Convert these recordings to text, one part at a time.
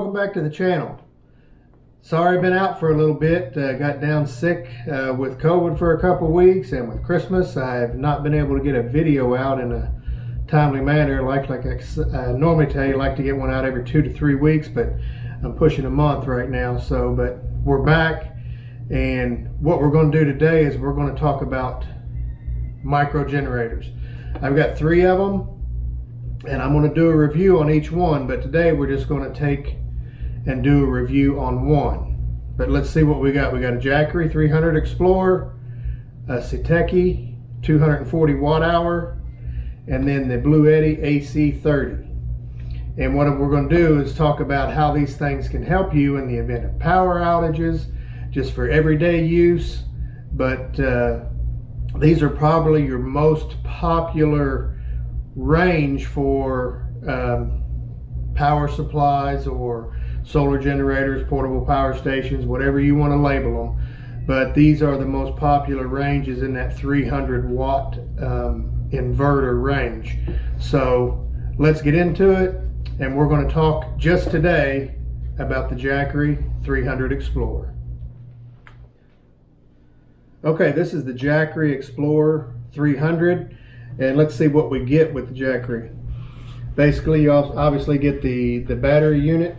welcome back to the channel. Sorry I've been out for a little bit. Got down sick with COVID for a couple weeks, and with Christmas I have not been able to get a video out in a timely manner like I normally tell you. I like to get one out every 2 to 3 weeks, but I'm pushing a month right now. But we're back, and what we're going to do today is we're going to talk about micro generators. I've got 3 of them, and I'm going to do a review on each one, but today we're just going to take and do a review on one. But let's see what we got. We got a Jackery 300 Explorer, a Jackery 240 watt hour, and then the Bluetti AC30. And what we're going to do is talk about how these things can help you in the event of power outages, just for everyday use. But these are probably your most popular range for power supplies or solar generators, portable power stations, whatever you want to label them. But these are the most popular ranges in that 300 watt inverter range. So let's get into it, and we're going to talk just today about the Jackery 300 Explorer. Okay, this is the Jackery Explorer 300, and let's see what we get with the Jackery. Basically, you obviously get the battery unit.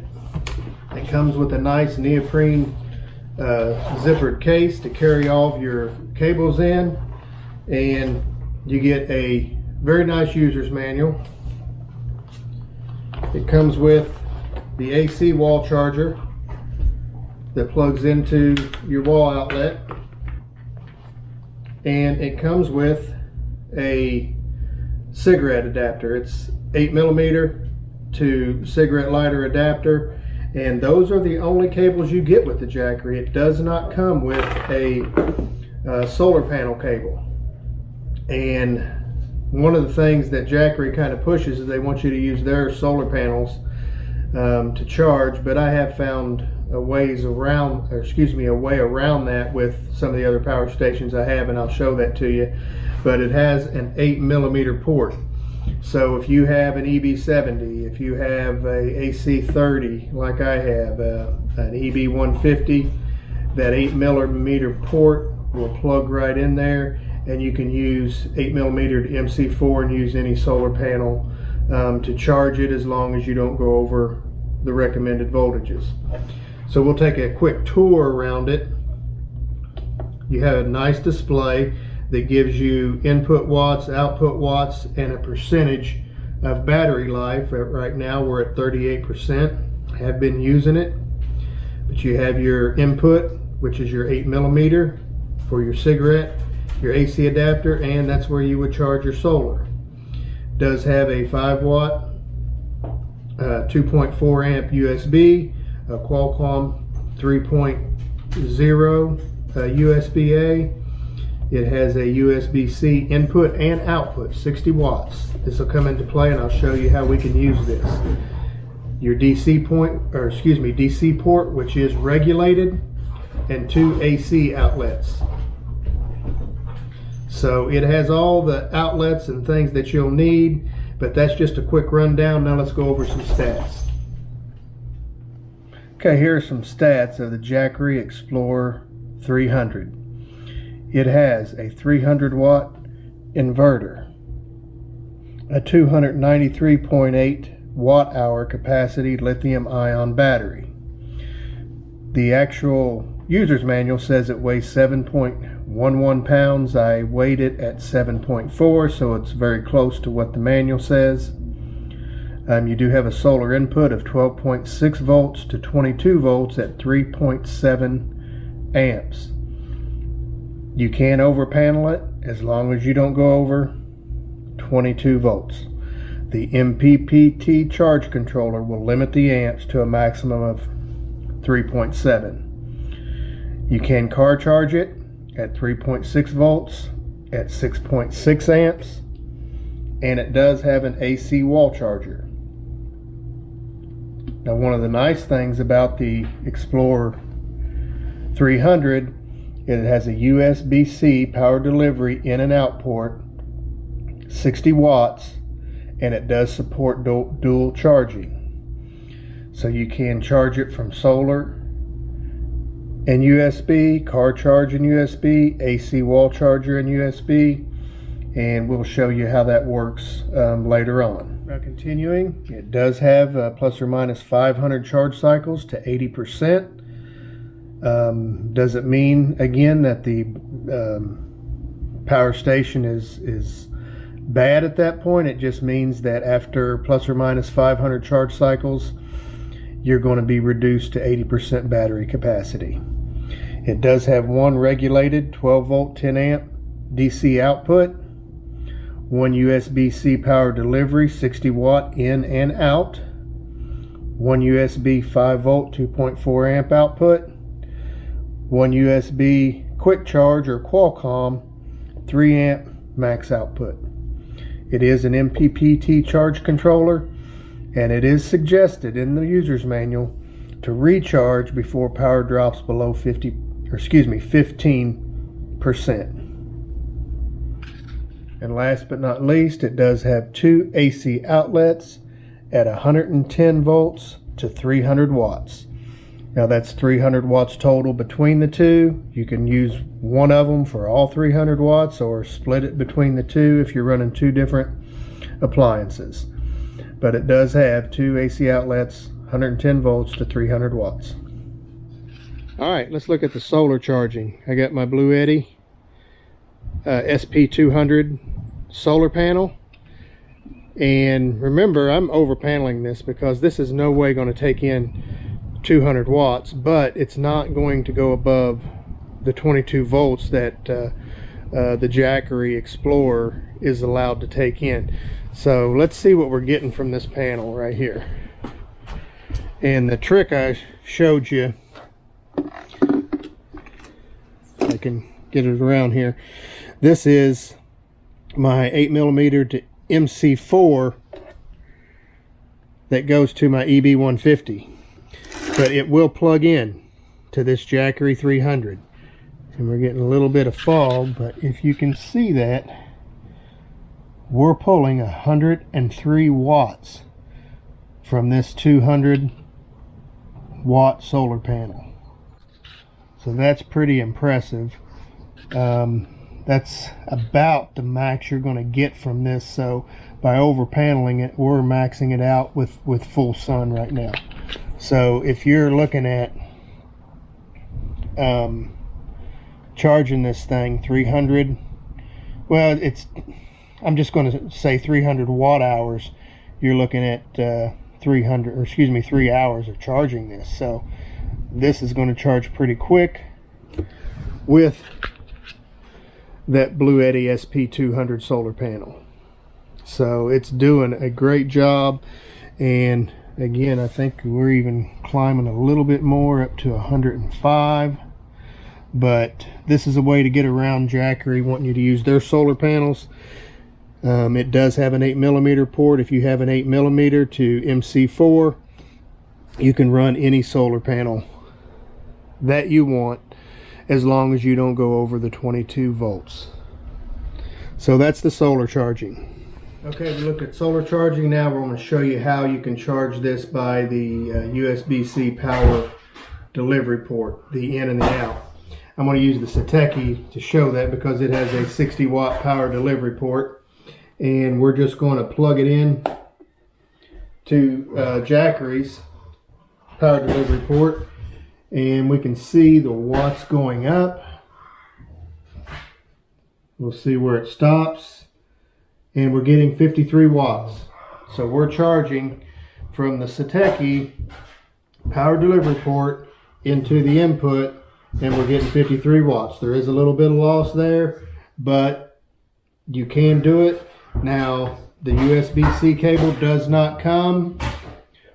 It comes with a nice neoprene zippered case to carry all of your cables in, and you get a very nice user's manual. It comes with the AC wall charger that plugs into your wall outlet, and it comes with a cigarette adapter. It's 8mm to cigarette lighter adapter, and those are the only cables you get with the Jackery. It does not come with a solar panel cable. And one of the things that Jackery kind of pushes is they want you to use their solar panels to charge, but I have found a way around that with some of the other power stations I have, and I'll show that to you. But it has an 8mm port. So if you have an EB70, if you have a AC30 like I have, an EB150, that 8mm port will plug right in there, and you can use 8mm to MC4 and use any solar panel to charge it, as long as you don't go over the recommended voltages. So we'll take a quick tour around it. You have a nice display that gives you input watts, output watts, and a percentage of battery life. Right now we're at 38%. I have been using it. But you have your input, which is your 8mm for your cigarette, your AC adapter, and that's where you would charge your solar. It does have a 5 watt 2.4 amp USB, a Qualcomm 3.0 USB-A. It has a USB-C input and output, 60 watts. This will come into play, and I'll show you how we can use this. Your DC port, which is regulated, and 2 AC outlets. So it has all the outlets and things that you'll need, but that's just a quick rundown. Now let's go over some stats. Okay, here are some stats of the Jackery Explorer 300. It has a 300 watt inverter, a 293.8 watt hour capacity lithium ion battery. The actual user's manual says it weighs 7.11 pounds. I weighed it at 7.4, so it's very close to what the manual says. You do have a solar input of 12.6 volts to 22 volts at 3.7 amps. You can overpanel it as long as you don't go over 22 volts. The MPPT charge controller will limit the amps to a maximum of 3.7. You can car charge it at 3.6 volts at 6.6 amps, and it does have an AC wall charger. Now, one of the nice things about the Explorer 300, it has a USB-C power delivery in and out port, 60 watts, and it does support dual charging. So you can charge it from solar and USB, car charge and USB, AC wall charger and USB, and we'll show you how that works later on. Now continuing, it does have plus or minus 500 charge cycles to 80%. Doesn't mean, again, that the power station is bad at that point. It just means that after plus or minus 500 charge cycles, you're going to be reduced to 80% battery capacity. It does have one regulated 12 volt 10 amp DC output, one USB-C power delivery 60 watt in and out, one USB 5 volt 2.4 amp output, one USB quick charge or Qualcomm 3 amp max output. It is an MPPT charge controller, and it is suggested in the user's manual to recharge before power drops below 15%. And last but not least, it does have two AC outlets at 110 volts to 300 watts. Now that's 300 watts total between the two. You can use one of them for all 300 watts or split it between the two if you're running two different appliances. But it does have two AC outlets, 110 volts to 300 watts. All right, let's look at the solar charging. I got my BougeRV SP200 solar panel. And remember, I'm over paneling this because this is no way going to take in 200 watts, but it's not going to go above the 22 volts that the Jackery Explorer is allowed to take in. So let's see what we're getting from this panel right here. And the trick I showed you, I can get it around here. This is my 8mm to MC4 that goes to my EB150. But it will plug in to this Jackery 300. And we're getting a little bit of fog, but if you can see that, we're pulling 103 watts from this 200 watt solar panel. So that's pretty impressive. That's about the max you're going to get from this. So by over paneling it, we're maxing it out with full sun right now. So if you're looking at charging this thing 300, well, I'm just going to say 300 watt hours, you're looking at 3 hours of charging this. So this is going to charge pretty quick with that BougeRV SP200 solar panel. So it's doing a great job, and again, I think we're even climbing a little bit more up to 105. But this is a way to get around Jackery wanting you to use their solar panels. It does have an 8mm port. If you have an 8mm to MC4, you can run any solar panel that you want as long as you don't go over the 22 volts. So that's the solar charging. Okay, we looked at solar charging. Now we're going to show you how you can charge this by the USB-C power delivery port, the in and the out. I'm going to use the Jackery to show that because it has a 60 watt power delivery port, and we're just going to plug it in to Jackery's power delivery port, and we can see the watts going up. We'll see where it stops, and we're getting 53 watts. So we're charging from the Jackery power delivery port into the input, and we're getting 53 watts. There is a little bit of loss there, but you can do it. Now, the USB-C cable does not come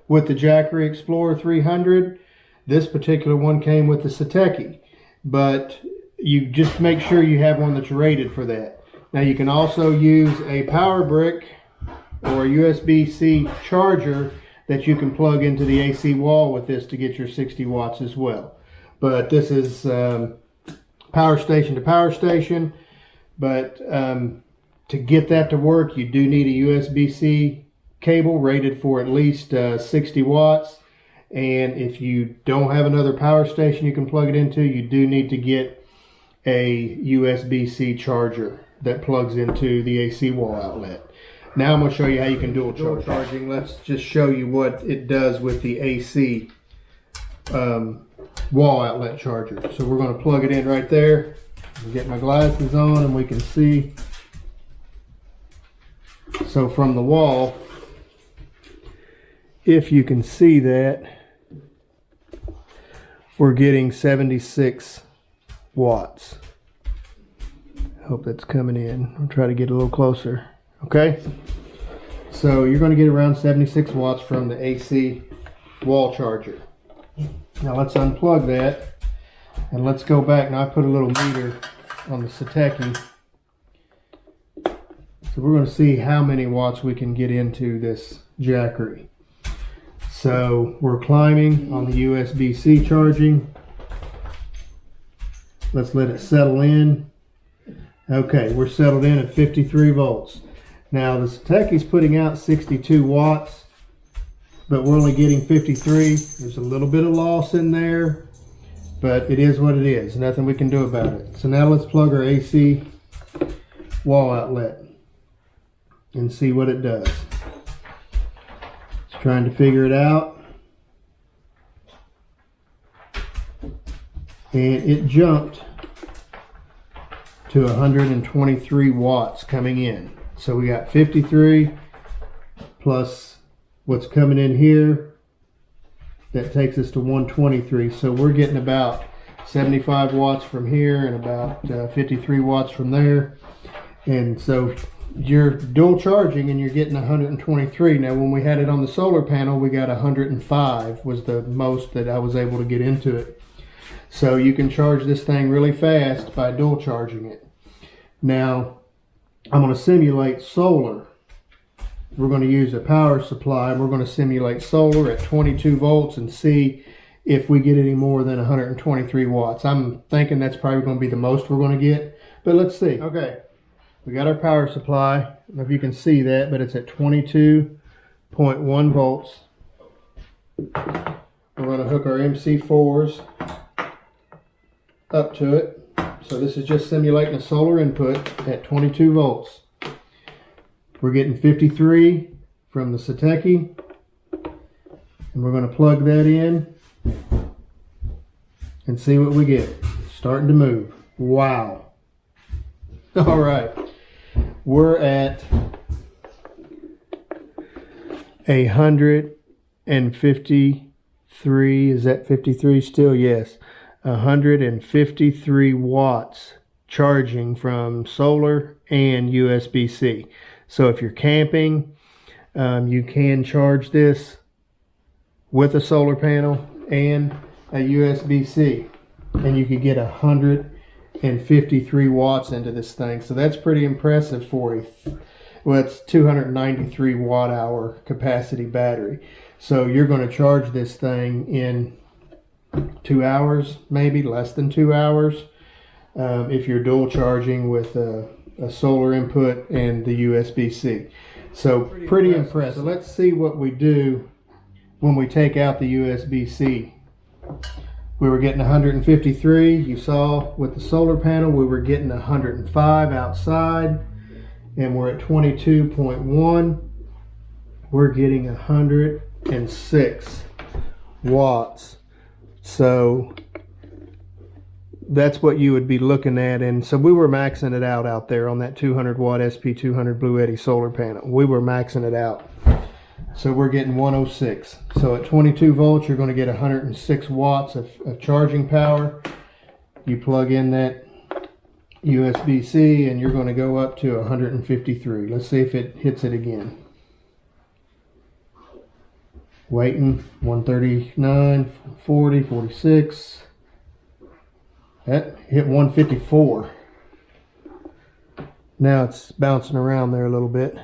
with the Jackery Explorer 300. This particular one came with the Jackery, but you just make sure you have one that's rated for that. Now, you can also use a power brick or a USB-C charger that you can plug into the AC wall with this to get your 60 watts as well. But this is power station to power station. But to get that to work, you do need a USB-C cable rated for at least 60 watts. And if you don't have another power station you can plug it into, you do need to get a USB-C charger that plugs into the AC wall outlet. Now I'm going to show you how you can dual charging. Let's just show you what it does with the AC wall outlet charger. So we're going to plug it in right there. I'll get my glasses on and we can see. So from the wall, if you can see that, we're getting 76 watts. I hope that's coming in. I'll try to get a little closer. Okay, so you're going to get around 76 watts from the AC wall charger. Now let's unplug that and let's go back. Now I put a little meter on the Jackery. So we're going to see how many watts we can get into this Jackery. So we're climbing on the USB-C charging. Let's let it settle in. Okay, we're settled in at 53 volts. Now the Jackery's putting out 62 watts, but we're only getting 53. There's a little bit of loss in there, but it is what it is. Nothing we can do about it. So now let's plug our AC wall outlet and see what it does. Just trying to figure it out. And it jumped to 123 watts coming in. So we got 53 plus what's coming in here. That takes us to 123. So we're getting about 75 watts from here and about 53 watts from there. And so you're dual charging and you're getting 123. Now when we had it on the solar panel, we got 105 was the most that I was able to get into it. So you can charge this thing really fast by dual charging it. Now I'm going to simulate solar. We're going to use a power supply. We're going to simulate solar at 22 volts and see if we get any more than 123 watts. I'm thinking that's probably going to be the most we're going to get, but let's see. Okay, we got our power supply. I don't know if you can see that, but it's at 22.1 volts. We're going to hook our MC4s up to it. So this is just simulating a solar input at 22 volts. We're getting 53 from the Jackery, and we're going to plug that in and see what we get. Starting to move. Wow. All right. We're at 153. Is that 53 still? Yes. 153 watts charging from solar and USB-C. So if you're camping, you can charge this with a solar panel and a USB-C, and you could get 153 watts into this thing. So that's pretty impressive for well, it's 293 watt hour capacity battery. So you're going to charge this thing in 2 hours, maybe less than 2 hours, if you're dual charging with a solar input and the USB-C. So pretty impressive. So let's see what we do when we take out the USB-C. We were getting 153. You saw with the solar panel we were getting 105 outside, and we're at 22.1. We're getting 106 watts. So that's what you would be looking at. And so we were maxing it out there on that 200 watt SP200 Blue Eddy solar panel. We were maxing it out. So we're getting 106. So at 22 volts, you're going to get 106 watts of charging power. You plug in that USB-C and you're going to go up to 153. Let's see if it hits it again. Waiting. 139, 40, 46. That hit 154. Now it's bouncing around there a little bit.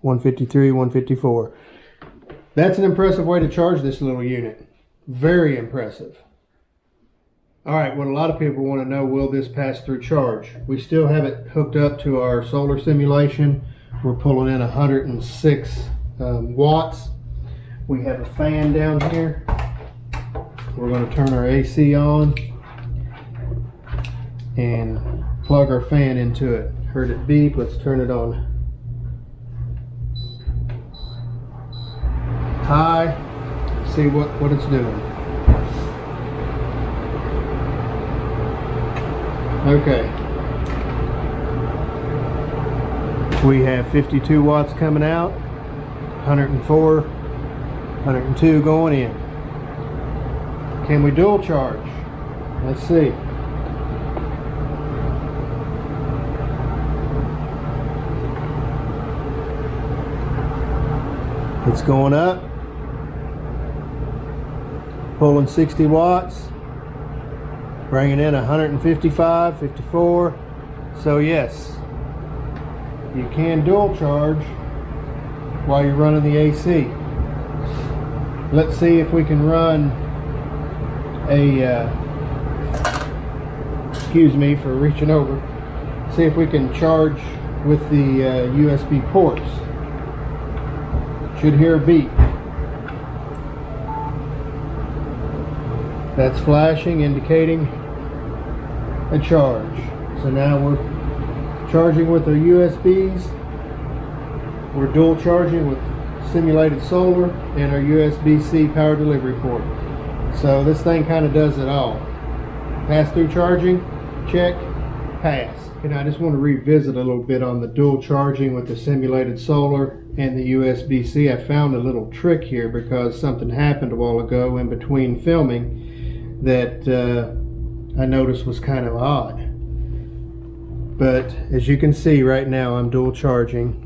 153, 154. That's an impressive way to charge this little unit. Very impressive. All right, what a lot of people want to know, will this pass through charge? We still have it hooked up to our solar simulation. We're pulling in 106 watts. We have a fan down here. We're going to turn our AC on and plug our fan into it. Heard it beep. Let's turn it on high. See what it's doing. Okay. We have 52 watts coming out, 104, 102 going in. Can we dual charge? Let's see. It's going up, pulling 60 watts, bringing in 155, 54. So yes, you can dual charge while you're running the AC. Let's see if we can run a, excuse me for reaching over, see if we can charge with the USB ports. Should hear a beep. That's flashing, indicating a charge. So now we're charging with our USBs. We're dual charging with simulated solar and our USB-C power delivery port. So this thing kind of does it all. Pass through charging, check, pass. And I just want to revisit a little bit on the dual charging with the simulated solar and the USB-C. I found a little trick here because something happened a while ago in between filming that I noticed was kind of odd. But as you can see right now, I'm dual charging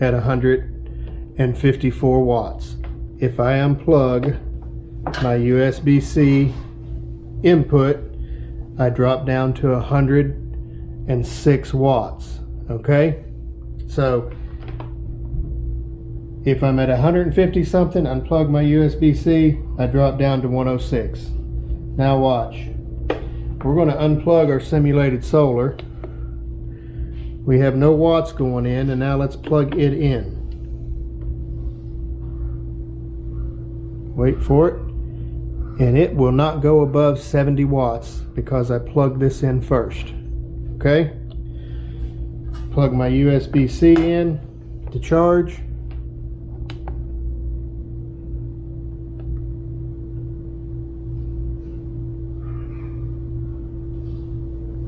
at 154 watts. If I unplug my USB-C input, I drop down to 106 watts. Okay, so if I'm at 150 something, unplug my USB-C, I drop down to 106. Now watch. We're going to unplug our simulated solar. We have no watts going in, and now let's plug it in. Wait for it. And it will not go above 70 watts because I plugged this in first. Okay? Plug my USB-C in to charge.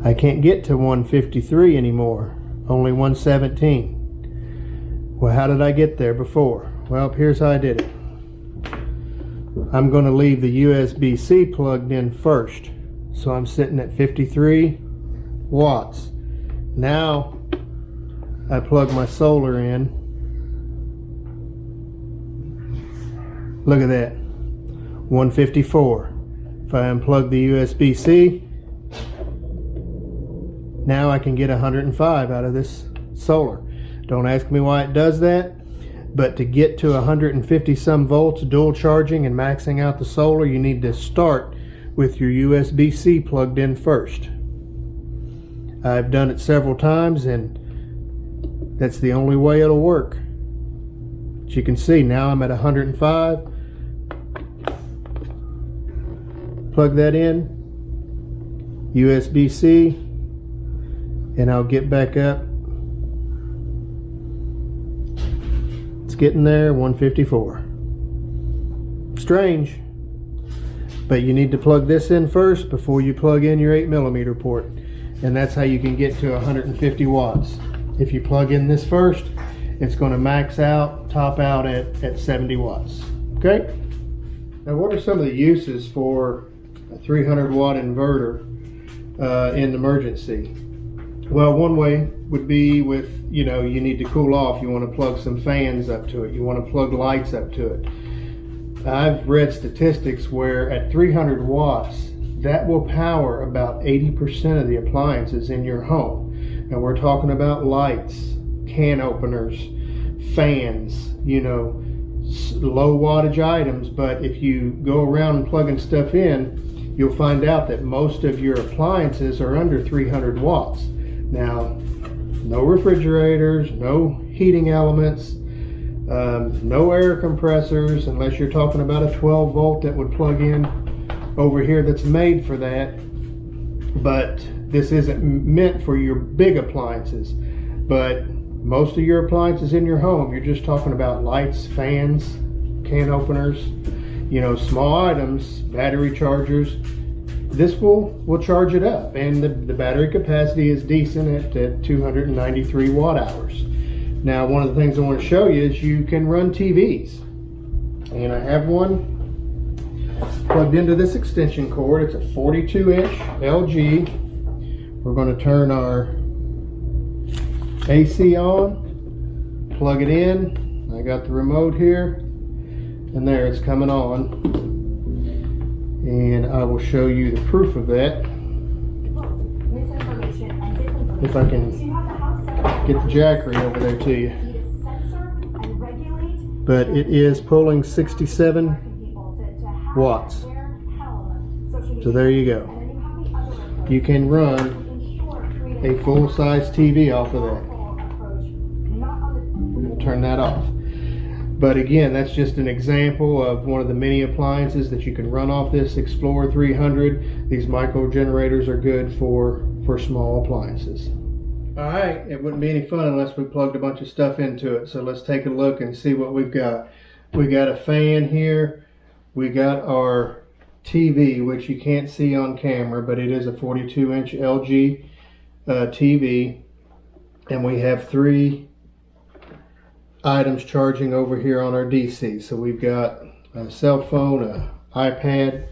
I can't get to 153 anymore, only 117. Well, how did I get there before? Well, here's how I did it. I'm going to leave the USB-C plugged in first. So I'm sitting at 53 watts. Now I plug my solar in. Look at that, 154. If I unplug the USB-C, now I can get 105 out of this solar. Don't ask me why it does that, but to get to 150 some volts dual charging and maxing out the solar, you need to start with your USB-C plugged in first. I've done it several times and that's the only way it'll work. As you can see, now I'm at 105. Plug that in, USB-C, and I'll get back up. It's getting there, 154. Strange, but you need to plug this in first before you plug in your 8mm port, and that's how you can get to 150 watts. If you plug in this first, it's going to max out, top out at 70 watts. Okay? Now, what are some of the uses for a 300 watt inverter in emergency? Well, one way would be with, you need to cool off. You want to plug some fans up to it. You want to plug lights up to it. I've read statistics where at 300 watts, that will power about 80% of the appliances in your home. And we're talking about lights, can openers, fans, low wattage items. But if you go around plugging stuff in, you'll find out that most of your appliances are under 300 watts. Now, no refrigerators, no heating elements, No air compressors unless you're talking about a 12 volt that would plug in over here that's made for that. But this isn't meant for your big appliances. But most of your appliances in your home, you're just talking about lights, fans, can openers, you know, small items, battery chargers. This will charge it up, and the battery capacity is decent at 293 watt hours. Now, one of the things I want to show you is you can run TVs, and I have one plugged into this extension cord. It's a 42-inch LG. We're going to turn our AC on, plug it in. I got the remote here, and there it's coming on. And I will show you the proof of that. If I can get the Jackery over there to you. But it is pulling 67 watts. So there you go. You can run a full-size TV off of that. I'm going to turn that off. But again, that's just an example of one of the many appliances that you can run off this Explorer 300. These micro generators are good for small appliances. Alright, it wouldn't be any fun unless we plugged a bunch of stuff into it. So let's take a look and see what we've got. We got a fan here. We got our TV, which you can't see on camera, but it is a 42-inch LG TV. And we have 3 items charging over here on our DC. So we've got a cell phone, an iPad,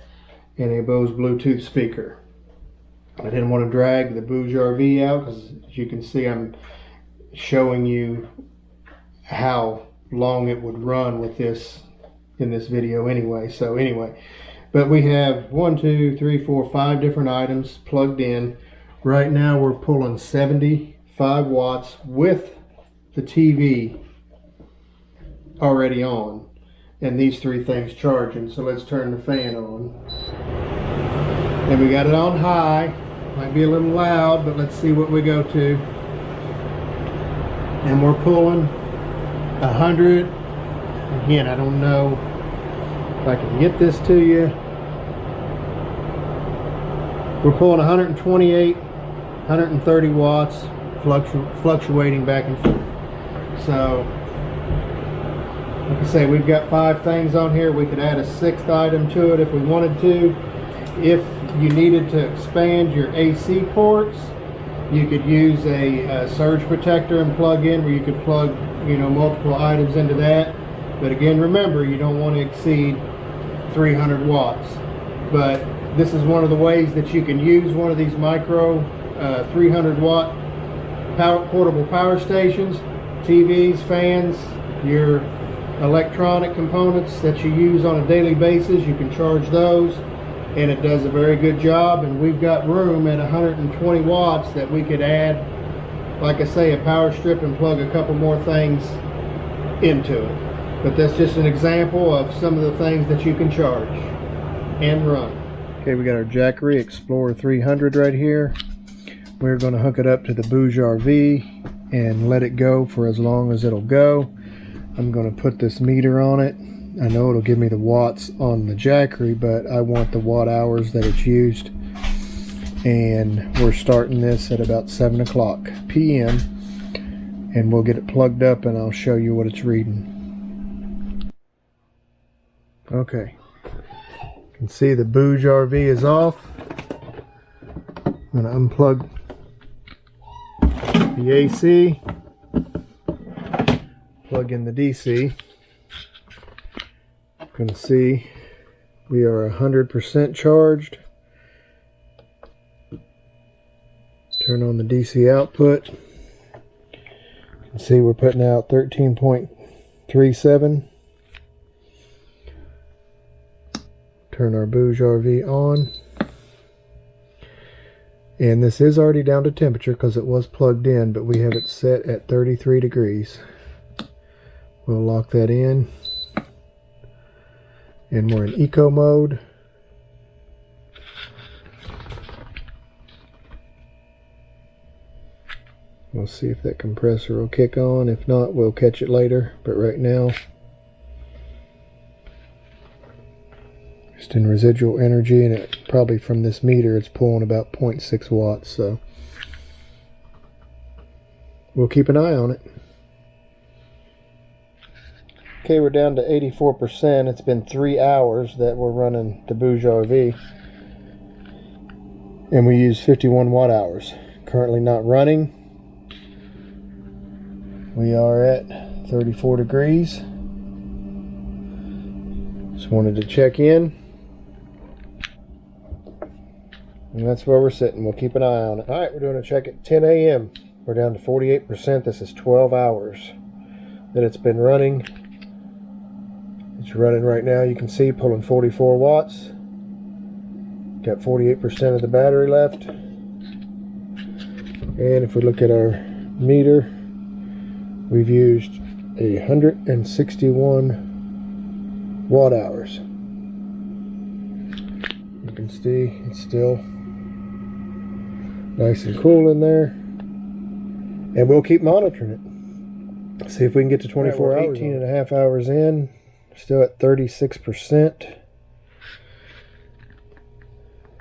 and a Bose Bluetooth speaker. I didn't want to drag the BougeRV out because, as you can see, I'm showing you how long it would run with this in this video anyway. So anyway, but we have 1, 2, 3, 4, 5 different items plugged in. Right now we're pulling 75 watts with the TV already on, and these 3 things charging. So let's turn the fan on, and we got it on high. Might be a little loud, but let's see what we go to. And we're pulling 100. Again, I don't know if I can get this to you. We're pulling 128, 130 watts, fluctuating back and forth. So like I say, we've got 5 things on here. We could add a 6th item to it if we wanted to. If you needed to expand your AC ports, you could use a surge protector and plug in where you could plug, you know, multiple items into that. But again, remember, you don't want to exceed 300 watts. But this is one of the ways that you can use one of these micro 300 watt portable power stations, TVs, fans, your electronic components that you use on a daily basis. You can charge those, and it does a very good job. And we've got room at 120 watts that we could add, like I say, a power strip and plug a couple more things into it. But that's just an example of some of the things that you can charge and run. Okay, we got our Jackery Explorer 300 right here. We're going to hook it up to the BougeRV and let it go for as long as it'll go. I'm going to put this meter on it. I know it'll give me the watts on the Jackery, but I want the watt hours that it's used. And we're starting this at about 7 o'clock p.m. and we'll get it plugged up and I'll show you what it's reading. Okay, you can see the BougeRV is off. I'm going to unplug the AC, plug in the DC. You can see we are 100% charged. Turn on the DC output. You can see we're putting out 13.37. Turn our BougeRV on. And this is already down to temperature because it was plugged in, but we have it set at 33 degrees. We'll lock that in. And we're in eco mode. We'll see if that compressor will kick on. If not, we'll catch it later. But right now, just in residual energy, and it probably from this meter, it's pulling about 0.6 watts. So we'll keep an eye on it. Okay, we're down to 84%. It's been 3 hours that we're running the BougeRV, and we use 51 watt hours. Currently not running. We are at 34 degrees. Just wanted to check in. And that's where we're sitting. We'll keep an eye on it. Alright, we're doing a check at 10 a.m. We're down to 48%. This is 12 hours that it's been running. It's running right now. You can see pulling 44 watts. Got 48% of the battery left. And if we look at our meter, we've used 161 watt hours. You can see it's still nice and cool in there. And we'll keep monitoring it. See if we can get to 24 hours. 18 and a half hours in. Still at 36%.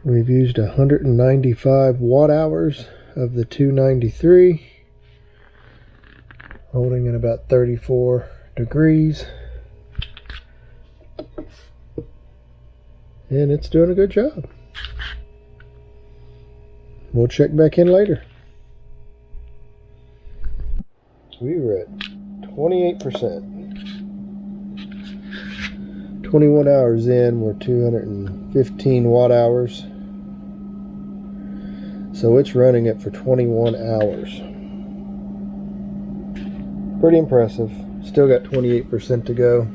We've used 195 watt hours of the 293. Holding at about 34 degrees. And it's doing a good job. We'll check back in later. We were at 28%. 21 hours in, we're 215 watt hours. So it's running it for 21 hours. Pretty impressive. Still got 28% to go.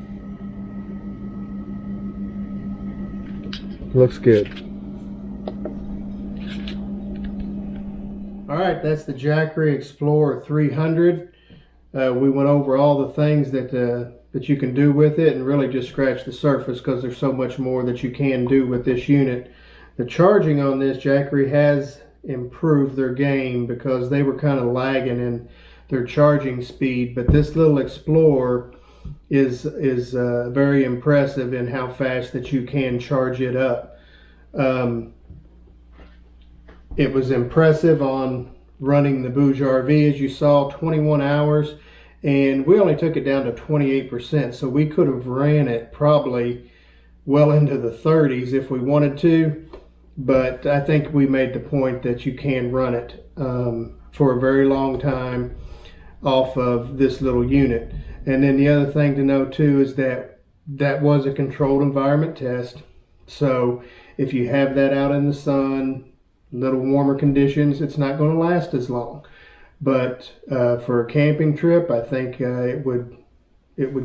Looks good. Alright, that's the Jackery Explorer 300. We went over all the things that you can do with it, and really just scratched the surface because there's so much more that you can do with this unit. The charging on this, Jackery has improved their game because they were kind of lagging in their charging speed, but this little Explorer is very impressive in how fast that you can charge it up. It was impressive on running the BougeRV, as you saw, 21 hours, and we only took it down to 28%, so we could have ran it probably well into the 30s if we wanted to, but I think we made the point that you can run it for a very long time off of this little unit. And then the other thing to know too is that that was a controlled environment test, so if you have that out in the sun, little warmer conditions, it's not going to last as long. But for a camping trip, I think it would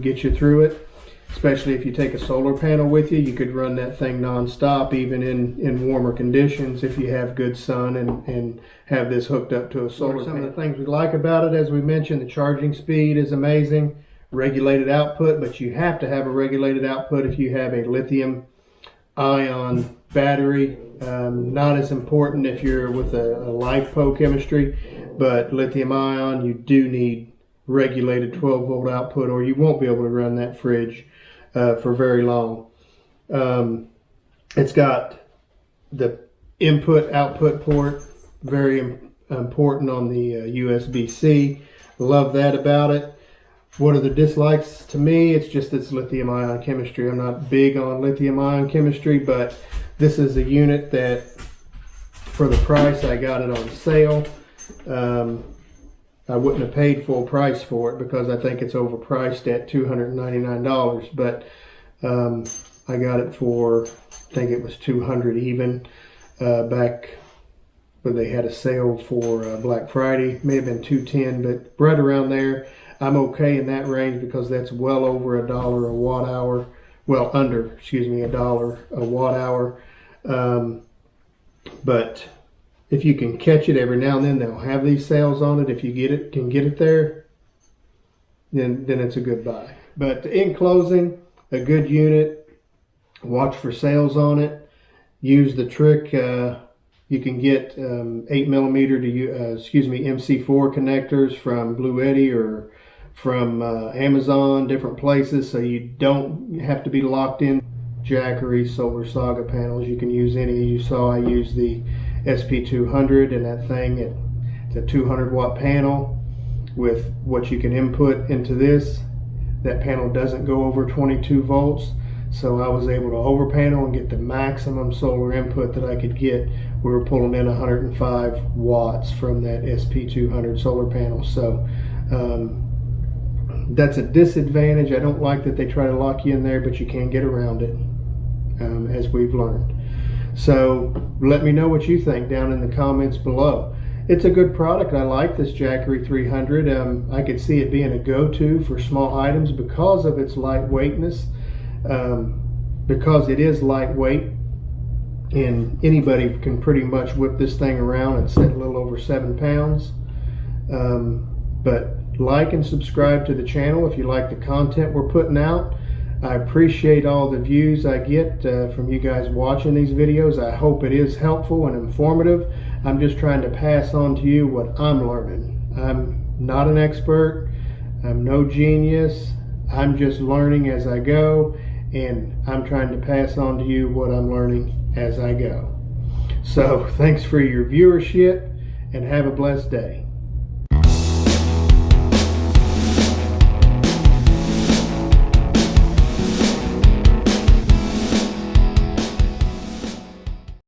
get you through it. Especially if you take a solar panel with you, you could run that thing non-stop, even in warmer conditions, if you have good sun and have this hooked up to a solar panel. Some of the things we like about it, as we mentioned, the charging speed is amazing, regulated output, but you have to have a regulated output if you have a lithium-ion battery. Not as important if you're with a LiFePO chemistry, but lithium-ion, you do need regulated 12-volt output, or you won't be able to run that fridge for very long. It's got the input-output port, very important on the USB-C. Love that about it. What are the dislikes to me? It's just it's lithium-ion chemistry. I'm not big on lithium-ion chemistry, but this is a unit that, for the price, I got it on sale. I wouldn't have paid full price for it because I think it's overpriced at $299, but I got it for, I think it was $200 even back when they had a sale for Black Friday. May have been $210, but right around there. I'm okay in that range because that's well over $1 a watt hour. Well, under, excuse me, $1 a watt hour. But if you can catch it every now and then, they'll have these sales on it. If you can get it there, then it's a good buy. But in closing, a good unit. Watch for sales on it. Use the trick You can get 8mm to MC4 connectors from Blue Eddy or from Amazon, different places, so you don't have to be locked in. Jackery Solar Saga panels, you can use any. You saw I used the SP200, and that thing, it's a 200 watt panel with what you can input into this. That panel doesn't go over 22 volts, so I was able to over panel and get the maximum solar input that I could get. We were pulling in 105 watts from that SP200 solar panel, so that's a disadvantage. I don't like that they try to lock you in there, but you can get around it, as we've learned. So let me know what you think down in the comments below. It's a good product. I like this Jackery 300. I could see it being a go-to for small items because of its lightweightness. Because it is lightweight, and anybody can pretty much whip this thing around and sit a little over 7 pounds. But like and subscribe to the channel if you like the content we're putting out. I appreciate all the views I get from you guys watching these videos. I hope it is helpful and informative. I'm just trying to pass on to you what I'm learning. I'm not an expert. I'm no genius. I'm just learning as I go, and I'm trying to pass on to you what I'm learning as I go. So thanks for your viewership, and have a blessed day.